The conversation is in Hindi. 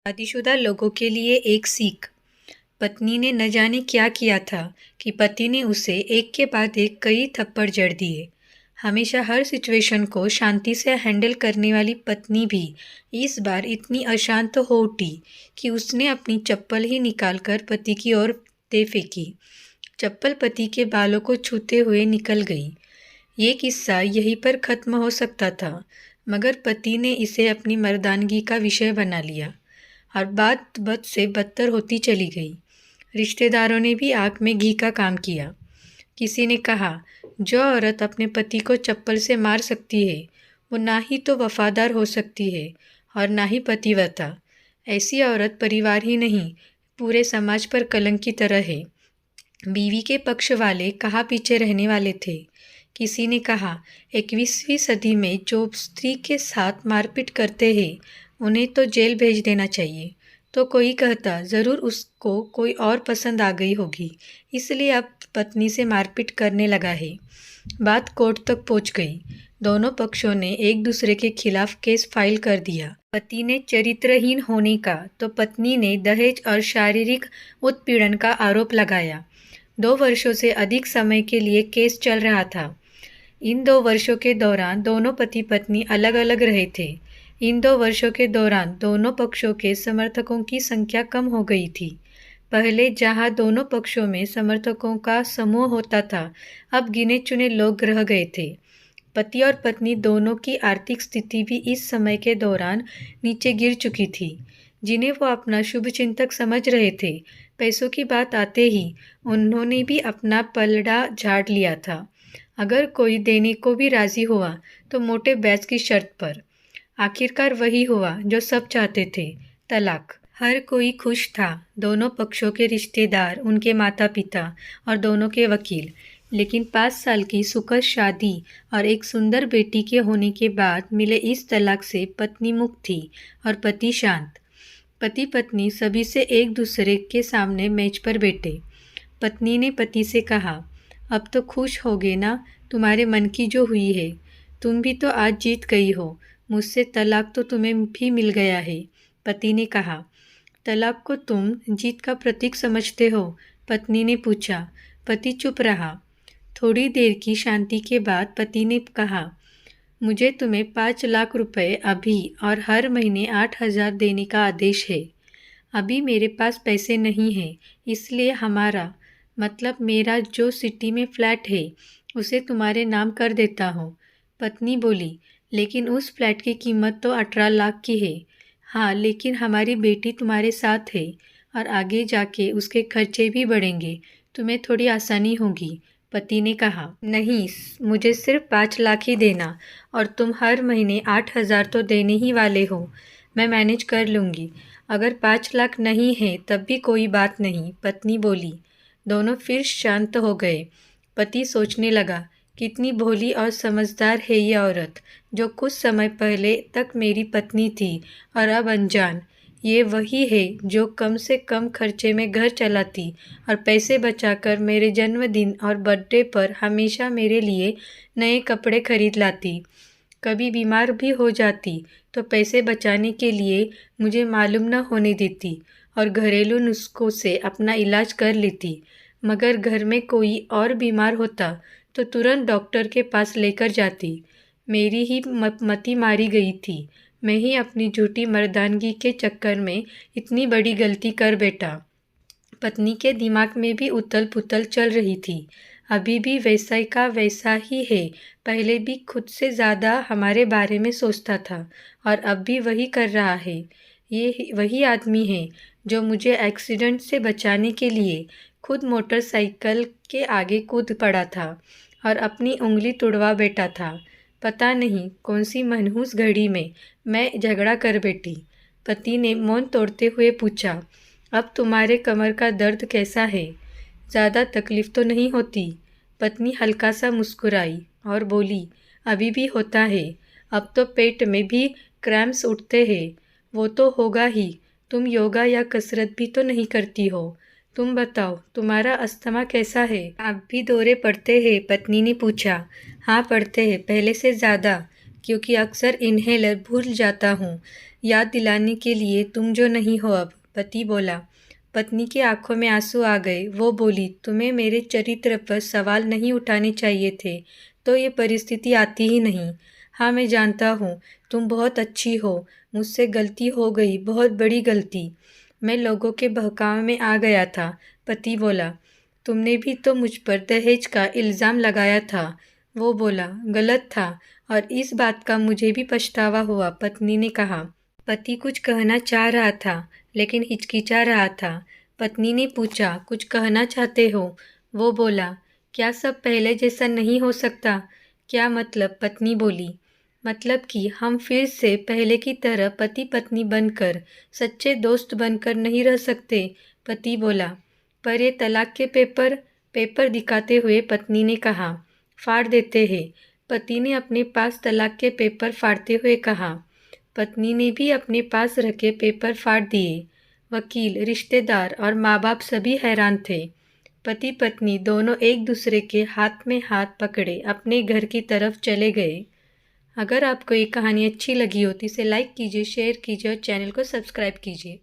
शादीशुदा लोगों के लिए एक सीख। पत्नी ने न जाने क्या किया था कि पति ने उसे एक के बाद एक कई थप्पड़ जड़ दिए। हमेशा हर सिचुएशन को शांति से हैंडल करने वाली पत्नी भी इस बार इतनी अशांत हो उठी कि उसने अपनी चप्पल ही निकालकर पति की ओर दे फेंकी। चप्पल पति के बालों को छूते हुए निकल गई। ये किस्सा यहीं पर खत्म हो सकता था, मगर पति ने इसे अपनी मर्दानगी का विषय बना लिया और बात बद से बदतर होती चली गई। रिश्तेदारों ने भी आँख में घी का काम किया। किसी ने कहा, जो औरत अपने पति को चप्पल से मार सकती है वो ना ही तो वफादार हो सकती है और ना ही पतिव्रता। ऐसी औरत परिवार ही नहीं पूरे समाज पर कलंक की तरह है। बीवी के पक्ष वाले कहाँ पीछे रहने वाले थे। किसी ने कहा, 21वीं सदी में जो स्त्री के साथ मारपीट करते हैं उन्हें तो जेल भेज देना चाहिए। तो कोई कहता, ज़रूर उसको कोई और पसंद आ गई होगी, इसलिए अब पत्नी से मारपीट करने लगा है। बात कोर्ट तक पहुंच गई। दोनों पक्षों ने एक दूसरे के खिलाफ केस फाइल कर दिया। पति ने चरित्रहीन होने का तो पत्नी ने दहेज और शारीरिक उत्पीड़न का आरोप लगाया। 2 वर्षों से अधिक समय के लिए केस चल रहा था। इन 2 वर्षों के दौरान दोनों पति पत्नी अलग अलग रहे थे। इन 2 वर्षों के दौरान दोनों पक्षों के समर्थकों की संख्या कम हो गई थी। पहले जहां दोनों पक्षों में समर्थकों का समूह होता था, अब गिने चुने लोग रह गए थे। पति और पत्नी दोनों की आर्थिक स्थिति भी इस समय के दौरान नीचे गिर चुकी थी। जिन्हें वो अपना शुभचिंतक समझ रहे थे, पैसों की बात आते ही उन्होंने भी अपना पलड़ा झाड़ लिया था। अगर कोई देने को भी राजी हुआ तो मोटे ब्याज की शर्त पर। आखिरकार वही हुआ जो सब चाहते थे, तलाक। हर कोई खुश था, दोनों पक्षों के रिश्तेदार, उनके माता पिता और दोनों के वकील। लेकिन 5 साल की सुखद शादी और एक सुंदर बेटी के होने के बाद मिले इस तलाक से पत्नी मुक्त थी और पति शांत। पति पत्नी सभी से एक दूसरे के सामने मेज पर बैठे। पत्नी ने पति से कहा, अब तो खुश होगे ना, तुम्हारे मन की जो हुई है। तुम भी तो आज जीत गई हो, मुझसे तलाक तो तुम्हें भी मिल गया है। पति ने कहा, तलाक को तुम जीत का प्रतीक समझते हो? पत्नी ने पूछा। पति चुप रहा। थोड़ी देर की शांति के बाद पति ने कहा, मुझे तुम्हें 5 लाख रुपए अभी और हर महीने 8,000 देने का आदेश है। अभी मेरे पास पैसे नहीं हैं, इसलिए मतलब मेरा जो सिटी में फ्लैट है उसे तुम्हारे नाम कर देता हूँ। पत्नी बोली, लेकिन उस फ्लैट की कीमत तो 18 लाख की है। हाँ, लेकिन हमारी बेटी तुम्हारे साथ है और आगे जाके उसके खर्चे भी बढ़ेंगे, तुम्हें थोड़ी आसानी होगी। पति ने कहा, नहीं, मुझे सिर्फ 5 लाख ही देना और तुम हर महीने 8,000 तो देने ही वाले हो। मैं मैनेज कर लूँगी। अगर 5 लाख नहीं है तब भी कोई बात नहीं, पत्नी बोली। दोनों फिर शांत हो गए। पति सोचने लगा, कितनी भोली और समझदार है ये औरत, जो कुछ समय पहले तक मेरी पत्नी थी और अब अनजान। ये वही है जो कम से कम खर्चे में घर चलाती और पैसे बचाकर मेरे जन्मदिन और बर्थडे पर हमेशा मेरे लिए नए कपड़े खरीद लाती। कभी बीमार भी हो जाती तो पैसे बचाने के लिए मुझे मालूम न होने देती और घरेलू नुस्खों से अपना इलाज कर लेती। मगर घर में कोई और बीमार होता तो तुरंत डॉक्टर के पास लेकर जाती। मेरी ही मति मारी गई थी। मैं ही अपनी झूठी मर्दानगी के चक्कर में इतनी बड़ी गलती कर बैठा। पत्नी के दिमाग में भी उथल पुथल चल रही थी। अभी भी वैसा का वैसा ही है। पहले भी खुद से ज़्यादा हमारे बारे में सोचता था और अब भी वही कर रहा है। ये वही आदमी है जो मुझे एक्सीडेंट से बचाने के लिए खुद मोटरसाइकिल के आगे कूद पड़ा था और अपनी उंगली तुड़वा बैठा था। पता नहीं कौन सी मनहूस घड़ी में मैं झगड़ा कर बैठी। पति ने मौन तोड़ते हुए पूछा, अब तुम्हारे कमर का दर्द कैसा है? ज़्यादा तकलीफ़ तो नहीं होती? पत्नी हल्का सा मुस्कुराई और बोली, अभी भी होता है। अब तो पेट में भी क्रैम्प्स उठते हैं। वो तो होगा ही। तुम योगा या कसरत भी तो नहीं करती हो। तुम बताओ, तुम्हारा अस्थमा कैसा है? आप भी दौरे पड़ते हैं? पत्नी ने पूछा। हाँ, पड़ते हैं, पहले से ज़्यादा, क्योंकि अक्सर इन्हेलर भूल जाता हूँ। याद दिलाने के लिए तुम जो नहीं हो अब, पति बोला। पत्नी की आंखों में आंसू आ गए। वो बोली, तुम्हें मेरे चरित्र पर सवाल नहीं उठाने चाहिए थे, तो ये परिस्थिति आती ही नहीं। हाँ, मैं जानता हूँ, तुम बहुत अच्छी हो। मुझसे गलती हो गई, बहुत बड़ी गलती। मैं लोगों के बहकावे में आ गया था, पति बोला। तुमने भी तो मुझ पर दहेज का इल्ज़ाम लगाया था। वो बोला, गलत था और इस बात का मुझे भी पछतावा हुआ, पत्नी ने कहा। पति कुछ कहना चाह रहा था, लेकिन हिचकिचा रहा था। पत्नी ने पूछा, कुछ कहना चाहते हो? वो बोला, क्या सब पहले जैसा नहीं हो सकता? क्या मतलब? पत्नी बोली, मतलब कि हम फिर से पहले की तरह पति पत्नी बनकर, सच्चे दोस्त बनकर नहीं रह सकते, पति बोला। पर ये तलाक के पेपर दिखाते हुए पत्नी ने कहा, फाड़ देते हैं। पति ने अपने पास तलाक के पेपर फाड़ते हुए कहा। पत्नी ने भी अपने पास रखे पेपर फाड़ दिए। वकील, रिश्तेदार और माँ बाप सभी हैरान थे। पति पत्नी दोनों एक दूसरे के हाथ में हाथ पकड़े अपने घर की तरफ चले गए। अगर आपको ये कहानी अच्छी लगी हो तो इसे लाइक कीजिए, शेयर कीजिए और चैनल को सब्सक्राइब कीजिए।